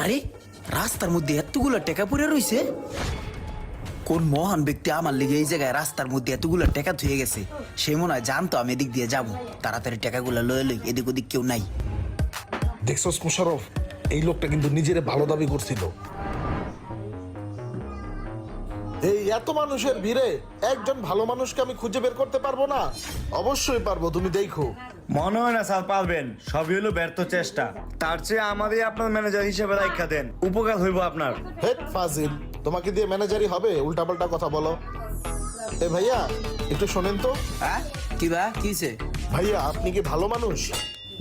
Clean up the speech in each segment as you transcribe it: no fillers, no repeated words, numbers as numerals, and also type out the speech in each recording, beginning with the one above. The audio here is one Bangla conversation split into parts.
আরে রাস্তার মধ্যে এতগুলো টাকা পড়ে রইছে। কোন মহান ব্যক্তি আমার লিগে এই জায়গায় রাস্তার মধ্যে এতগুলো টাকা থুয়ে গেছে। সে মনে হয় জানতো আমি এদিক দিয়ে যাবো, তাড়াতাড়ি টাকাগুলো লয়ে লই, এদিক ওদিক কেউ নাই। দেখছস মোশাররফ, এই লোকটা কিন্তু নিজেরে ভালো দাবি করছিল। এই এত মানুষের ভিড়ে একজন ভালো মানুষকে আমি খুঁজে বের করতে পারবো না? অবশ্যই পারবো, তুমি দেখো। মনে হয় না স্যার পারবেন, সবই হলো ব্যর্থ চেষ্টা। তার চেয়ে আমাদের আপনার ম্যানেজার হিসেবে রাখা দেন, উপকার হইব আপনার। হেড ফাজিল, তোমাকে দিয়ে ম্যানেজারই হবে? উল্টাপাল্টা কথা বলো। এ ভাইয়া, একটু শোনেন তো। হ্যাঁ কি বা কিছে? ভাইয়া, আপনি কি ভালো মানুষ?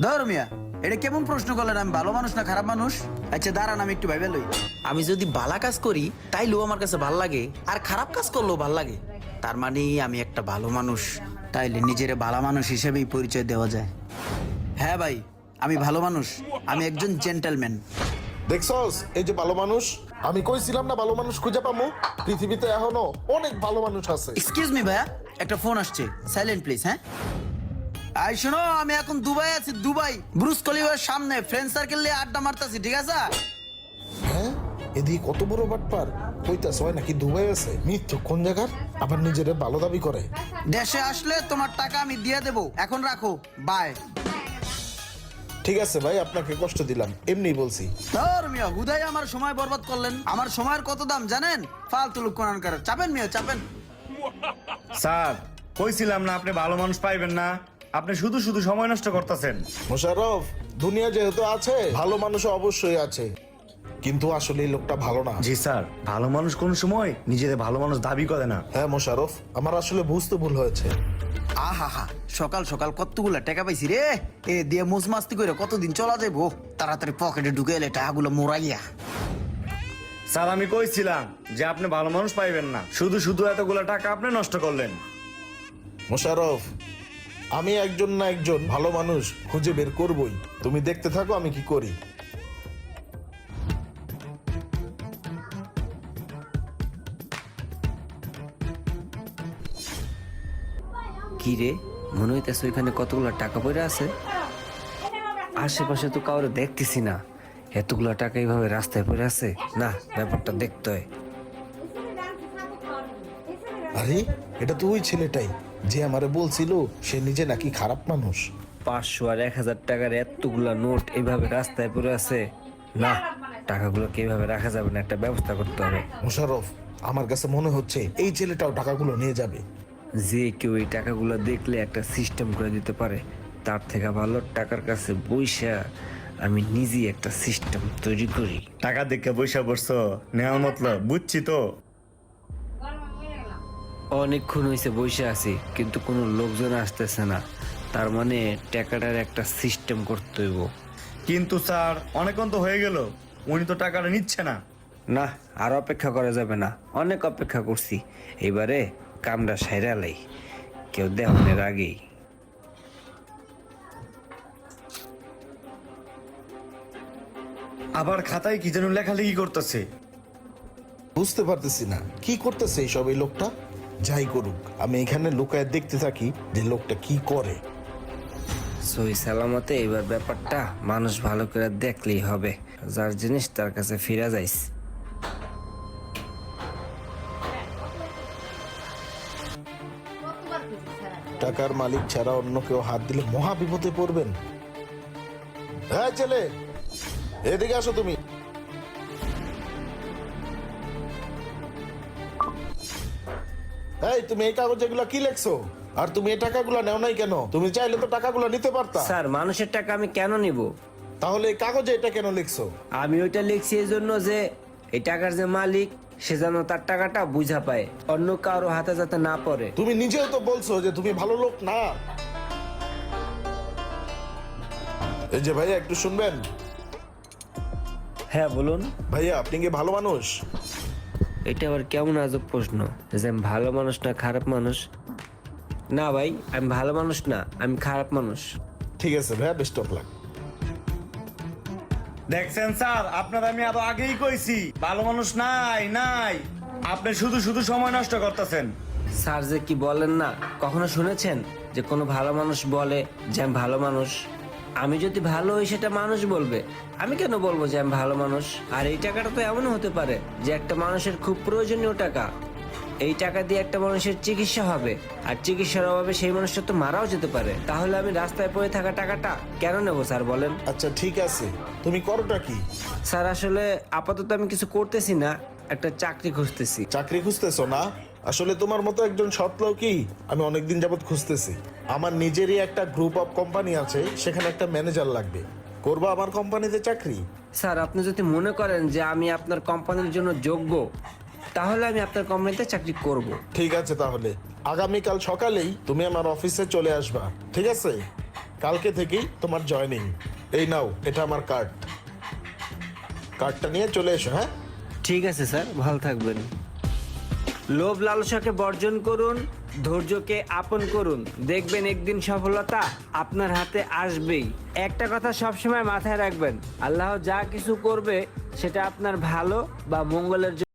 ধর মিয়া, এটা কেমন প্রশ্ন করলেন? আমি ভালো মানুষ না খারাপ মানুষ? আচ্ছা দাঁড়ান, আমি একটু ভাইবে লই। আমি যদি ভালো কাজ করি তাইলেও আমার কাছে ভাল লাগে, আর খারাপ কাজ করলেও ভাল লাগে। তার মানে আমি একটা ভালো মানুষ, তাইলে নিজের ভালো মানুষ হিসেবেই পরিচয় দেওয়া যায়। হ্যাঁ ভাই, আমি ভালো মানুষ, আমি একজন জেন্টলম্যান। দেখছস, এই যে ভালো মানুষ, আমি কইছিলাম না ভালো মানুষ খুঁজে পাবো। পৃথিবীতে এখনো অনেক ভালো মানুষ আছে। এক্সকিউজ মি ভাইয়া, একটা ফোন আসছে, সাইলেন্ট প্লিজ। হ্যাঁ আই শোনো, আমি এখন দুবাই আছি, দুবাই ব্রুজ খলিফার সামনে ফ্রেন্ড সার্কেল নিয়ে আড্ডা মারতাছি, ঠিক আছে? হ্যাঁ, এদিকে কত বড় বাটপার, কইতাছ হয় নাকি দুবাই আছে? মিথ্যু কোন জায়গার, আবার নিজের ভালো দাবি করে। দেশে আসলে তোমার টাকা আমি দিয়ে দেবো, এখন রাখো, বাই। ঠিক আছে ভাই, আপনাকে কষ্ট দিলাম, এমনি বলছি। ধর মিয়া, হুদাই আমার সময় বরবাদ করলেন। আমার সময়ের কত দাম জানেন? ফালতু লোক কোরআন করে চাপেন মিয়া, চাপেন। স্যার কইছিলাম না আপনি ভালো মানুষ পাইবেন না, আপনি শুধু শুধু সময় নষ্ট করতেছেন। মোশাররফ, দুনিয়া যেহেতু আছে, ভালো মানুষ অবশ্যই আছে, কিন্তু আসলে এই লোকটা ভালো না। জি স্যার, ভালো মানুষ কোন সময় নিজের ভালো মানুষ দাবি করে না। হ্যাঁ মোশাররফ, আমার আসলে বুঝতে ভুল হয়েছে। আহা হা, সকাল সকাল কতগুলা টাকা পাইছি রে। এ দিয়ে মুজ মাস্তি করে কতদিন চলা যাইবো? তাড়াতাড়ি পকেটে ঢুকে এলে টাকাগুলো মোরাইয়া। স্যার আমি কইছিলাম যে আপনি ভালো মানুষ পাইবেন না, শুধু শুধু এতগুলা টাকা আপনি নষ্ট করলেন। মোশাররফ, আমি একজন না একজন ভালো মানুষ খুঁজে বের করবই, তুমি দেখতে থাকো আমি কি করি। কি রে, মনে হইতেছে ওইখানে কতগুলো টাকা পড়ে আছে। আশেপাশে তো কাউরে দেখতেছি না, এতগুলো টাকা এইভাবে রাস্তায় পড়ে আছে। না, ব্যাপারটা দেখতে হয়। আরে, এটা তো ওই ছেলেটাই যে আমারে বলছিল সে নিজে নাকি খারাপ মানুষ। 500 আর 1000 টাকার এতগুলা নোট এইভাবে রাস্তায় পড়ে আছে। না, টাকাগুলোকে এইভাবে রাখা যাবে না, একটা ব্যবস্থা করতে হবে। মোশাররফ, আমার কাছে মনে হচ্ছে এই ছেলেটাও টাকাগুলো নিয়ে যাবে। যে কেউ এই টাকাগুলো দেখলে একটা সিস্টেম করে দিতে পারে, তার থেকে ভালো টাকার কাছে বইসা আমি নিজেই একটা সিস্টেম তৈরি করি। টাকা দেখে বৈশা পড়ছো, নেওয়ার মতলব বুঝছি তো। অনেকক্ষণ হয়েছে বসে আছি, কিন্তু কোনো লোকজন আসতেছে না। তার মানে টাকাটার একটা সিস্টেম করতে হইব। কিন্তু স্যার অনেকক্ষণ তো হয়ে গেল, উনি তো টাকাটা নিচ্ছে না। না, আর অপেক্ষা করা যাবে না, অনেক অপেক্ষা করছি। এবারে কামটা সাইরালাই, কেউ দেওয়ানের আগেই। আবার খাতায় কি যেন লেখালেখি করতেছে। বুঝতে পারতেছি না কি করতেছে এইসব এই লোকটা। যাই করুক, আমি এখানে লুকায় দেখতে থাকি যে লোকটা কি করে। সই সালামতে এবার ব্যাপারটা মানুষ ভালো করে দেখলেই হবে। যার জিনিস তার কাছে ফিরা যাইস। টাকার মালিক ছাড়া অন্য কেউ হাত দিলে মহা বিপদে পড়বেন। হ্যাঁ ছেলে, এদিকে আসো তুমি। এই, তুমি এই কাগজে এগুলা কি লেখছো? আর তুমি এই টাকাগুলো নেও নাই কেন? তুমি চাইলে তো টাকাগুলো নিতে পারতা। স্যার, মানুষের টাকা আমি কেন নিব? তাহলে এই কাগজে এটা কেন লিখছো? আমি ওইটা লিখছি এই জন্য যে এই টাকার যে মালিক, সে যেন তার টাকাটা বুঝা পায়, অন্য কারো হাতে যাতে না পড়ে। তুমি নিজেও তো বলছো যে তুমি ভালো লোক না। এই যে ভাইয়া, একটু শুনবেন। হ্যাঁ বলুন। ভাইয়া, আপনি কি ভালো মানুষ? এটা আবার কেমন আজব প্রশ্ন যে আমি ভালো মানুষ না খারাপ মানুষ? না ভাই, আমি ভালো মানুষ না, আমি খারাপ মানুষ। ঠিক আছে ভাইয়া, বেস্ট অফ লাক। দেখছেন স্যার, আপনার আমি আরো আগেই কইছি ভালো মানুষ নাই নাই, আপনি শুধু শুধু সময় নষ্ট করতেছেন। স্যার যে কি বলেন না, কখনো শুনেছেন যে কোনো ভালো মানুষ বলে যে আমি ভালো মানুষ? আমি যদি ভালো হই সেটা মানুষ বলবে, আমি কেন বলবো যে আমি ভালো মানুষ? আর এই টাকাটা তো এমনও হতে পারে যে একটা মানুষের খুব প্রয়োজনীয় টাকা। এই টাকা দিয়ে একটা মানুষের চিকিৎসা হবে, আর চিকিৎসার অভাবে সেই মানুষটা তো মারাও যেতে পারে। তাহলে আমি রাস্তায় পড়ে থাকা টাকাটা কেন নেবো স্যার বলেন? আচ্ছা ঠিক আছে, তুমি করোটা কি? স্যার আসলে আপাতত আমি কিছু করতেছি না, একটা চাকরি খুঁজতেছি। চাকরি খুঁজতেছো না? আসলে তোমার মতো একজন সৎ লোকই আমি অনেকদিন যাবত খুঁজতেছি। আমার নিজেরই একটা গ্রুপ অফ কোম্পানি আছে, সেখানে একটা ম্যানেজার লাগবে। করবা আমার কোম্পানিতে চাকরি? স্যার আপনি যদি মনে করেন যে আমি আপনার কোম্পানির জন্য যোগ্য, তাহলে আমি আপনার কোম্পানিতে চাকরি করব। ঠিক আছে, তাহলে আগামীকাল সকালেই তুমি আমার অফিসে চলে আসবা, ঠিক আছে? কালকে থেকেই তোমার জয়েনিং। এই নাও, এটা আমার কার্ড। কার্ডটা নিয়ে চলে এসো, হ্যাঁ? ঠিক আছে স্যার, ভালো থাকবেন। লোভ লালসাকে বর্জন করুন, ধৈর্যকে আপন করুন, দেখবেন একদিন সফলতা আপনার হাতে আসবেই। একটা কথা সবসময় মাথায় রাখবেন, আল্লাহ যা কিছু করবে সেটা আপনার ভালো বা মঙ্গলের জন্য।